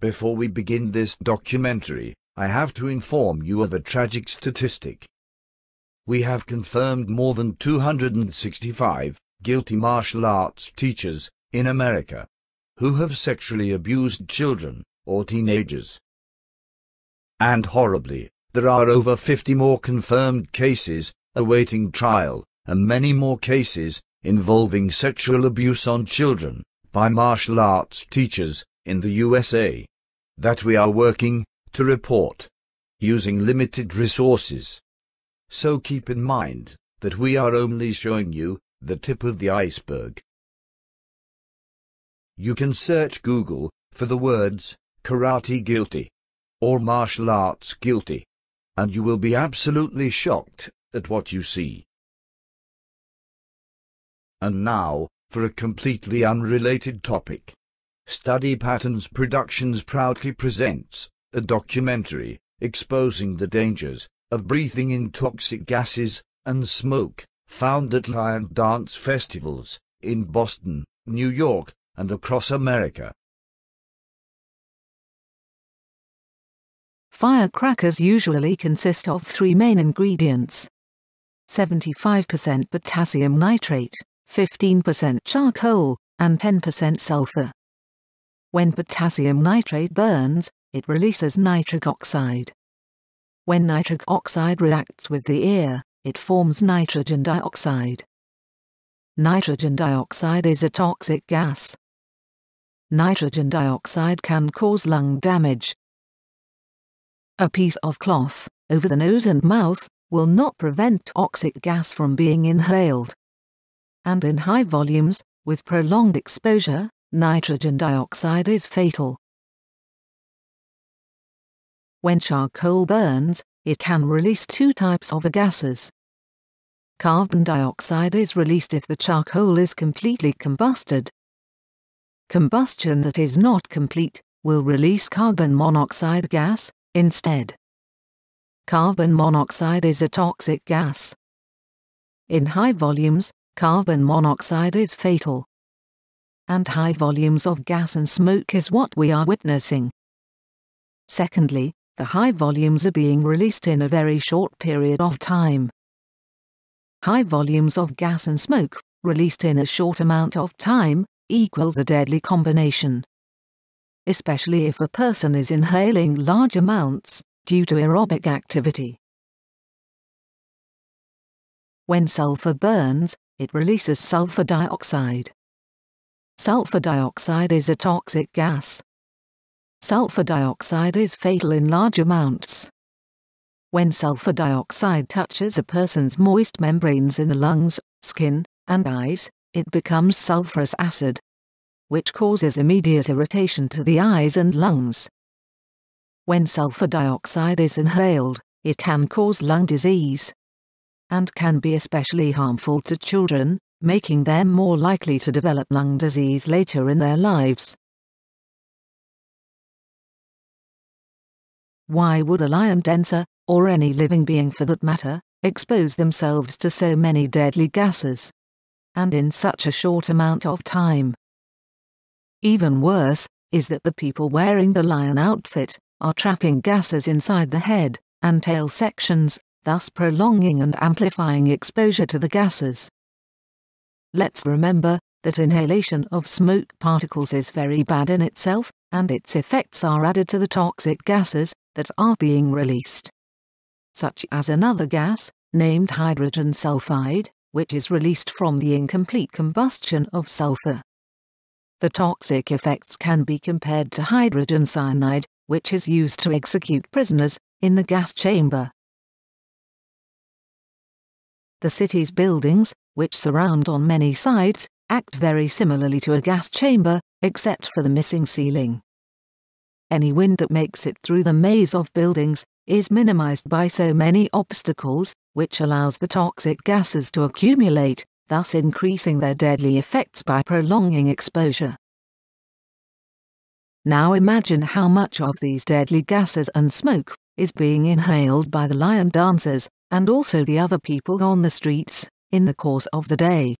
Before we begin this documentary, I have to inform you of a tragic statistic. We have confirmed more than 265 guilty martial arts teachers in America who have sexually abused children or teenagers. And horribly, there are over 50 more confirmed cases awaiting trial, and many more cases involving sexual abuse on children by martial arts teachers in the USA that we are working to report using limited resources. So keep in mind that we are only showing you the tip of the iceberg. You can search Google for the words karate guilty or martial arts guilty, and you will be absolutely shocked at what you see. And now, for a completely unrelated topic. Study Patterns Productions proudly presents a documentary exposing the dangers of breathing in toxic gases and smoke found at lion dance festivals in Boston, New York, and across America. Firecrackers usually consist of 3 main ingredients: 75% potassium nitrate, 15% charcoal, and 10% sulfur. When potassium nitrate burns, it releases nitric oxide. When nitric oxide reacts with the air, it forms nitrogen dioxide. Nitrogen dioxide is a toxic gas. Nitrogen dioxide can cause lung damage. A piece of cloth over the nose and mouth will not prevent toxic gas from being inhaled. And in high volumes, with prolonged exposure, nitrogen dioxide is fatal. When charcoal burns, it can release 2 types of gases. Carbon dioxide is released if the charcoal is completely combusted. Combustion that is not complete will release carbon monoxide gas instead. Carbon monoxide is a toxic gas. In high volumes, carbon monoxide is fatal. And high volumes of gas and smoke is what we are witnessing. Secondly, the high volumes are being released in a very short period of time. High volumes of gas and smoke, released in a short amount of time, equals a deadly combination. Especially if a person is inhaling large amounts, due to aerobic activity. When sulfur burns, it releases sulfur dioxide. Sulfur dioxide is a toxic gas. Sulfur dioxide is fatal in large amounts. When sulfur dioxide touches a person's moist membranes in the lungs, skin, and eyes, it becomes sulfurous acid, which causes immediate irritation to the eyes and lungs. When sulfur dioxide is inhaled, it can cause lung disease, and can be especially harmful to children, making them more likely to develop lung disease later in their lives. Why would a lion dancer, or any living being for that matter, expose themselves to so many deadly gases, and in such a short amount of time? Even worse is that the people wearing the lion outfit are trapping gases inside the head and tail sections, thus prolonging and amplifying exposure to the gases. Let's remember that inhalation of smoke particles is very bad in itself, and its effects are added to the toxic gases that are being released, such as another gas, named hydrogen sulfide, which is released from the incomplete combustion of sulfur. The toxic effects can be compared to hydrogen cyanide, which is used to execute prisoners in the gas chamber. The city's buildings, which surround on many sides, act very similarly to a gas chamber, except for the missing ceiling. Any wind that makes it through the maze of buildings is minimized by so many obstacles, which allows the toxic gases to accumulate, thus increasing their deadly effects by prolonging exposure. Now imagine how much of these deadly gases and smoke is being inhaled by the lion dancers, and also the other people on the streets, in the course of the day.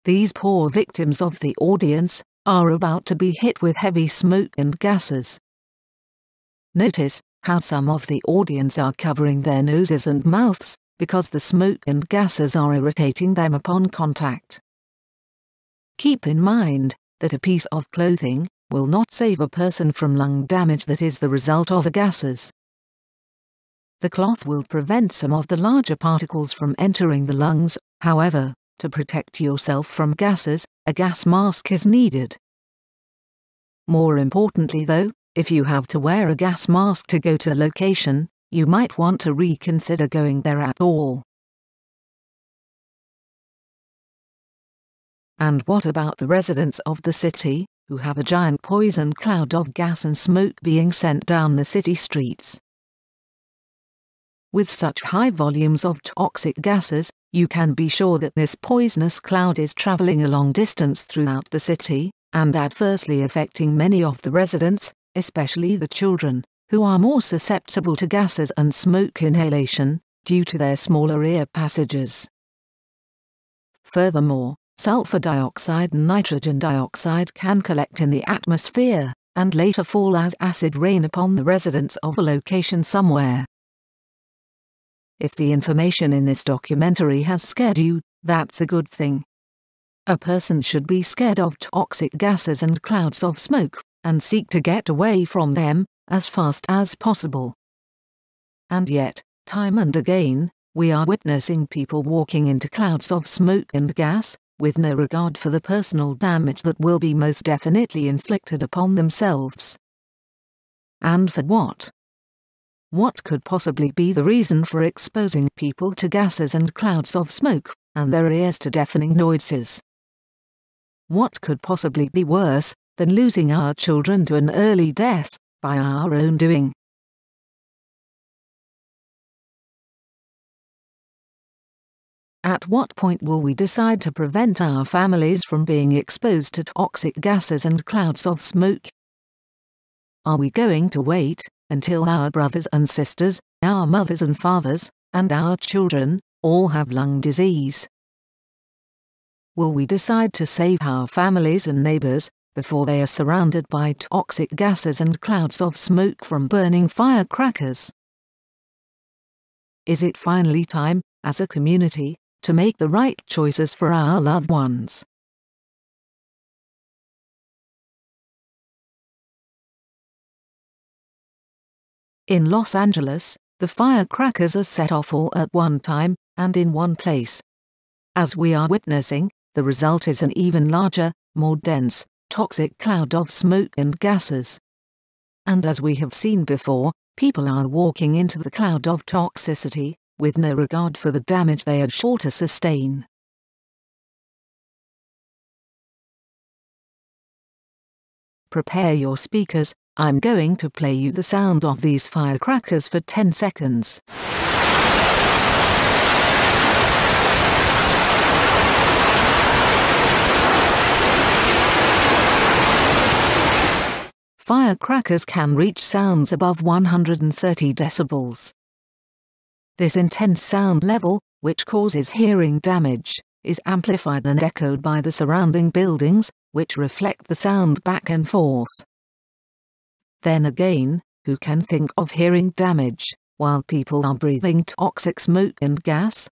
These poor victims of the audience are about to be hit with heavy smoke and gases. Notice how some of the audience are covering their noses and mouths, because the smoke and gases are irritating them upon contact. Keep in mind that a piece of clothing will not save a person from lung damage that is the result of the gases. The cloth will prevent some of the larger particles from entering the lungs. However, to protect yourself from gases, a gas mask is needed. More importantly though, if you have to wear a gas mask to go to a location, you might want to reconsider going there at all. And what about the residents of the city, who have a giant poison cloud of gas and smoke being sent down the city streets? With such high volumes of toxic gases, you can be sure that this poisonous cloud is traveling a long distance throughout the city, and adversely affecting many of the residents, especially the children, who are more susceptible to gases and smoke inhalation, due to their smaller ear passages. Furthermore, sulfur dioxide and nitrogen dioxide can collect in the atmosphere, and later fall as acid rain upon the residents of a location somewhere. If the information in this documentary has scared you, that's a good thing. A person should be scared of toxic gases and clouds of smoke, and seek to get away from them as fast as possible. And yet, time and again, we are witnessing people walking into clouds of smoke and gas, with no regard for the personal damage that will be most definitely inflicted upon themselves. And for what? What could possibly be the reason for exposing people to gases and clouds of smoke, and their ears to deafening noises? What could possibly be worse than losing our children to an early death, by our own doing? At what point will we decide to prevent our families from being exposed to toxic gases and clouds of smoke? Are we going to wait until our brothers and sisters, our mothers and fathers, and our children, all have lung disease? Will we decide to save our families and neighbors, before they are surrounded by toxic gases and clouds of smoke from burning firecrackers? Is it finally time, as a community, to make the right choices for our loved ones? In Los Angeles, the firecrackers are set off all at one time, and in one place. As we are witnessing, the result is an even larger, more dense, toxic cloud of smoke and gases. And as we have seen before, people are walking into the cloud of toxicity, with no regard for the damage they are sure to sustain. Prepare your speakers, I'm going to play you the sound of these firecrackers for 10 seconds. Firecrackers can reach sounds above 130 decibels. This intense sound level, which causes hearing damage, is amplified and echoed by the surrounding buildings, which reflect the sound back and forth. Then again, who can think of hearing damage, while people are breathing toxic smoke and gas?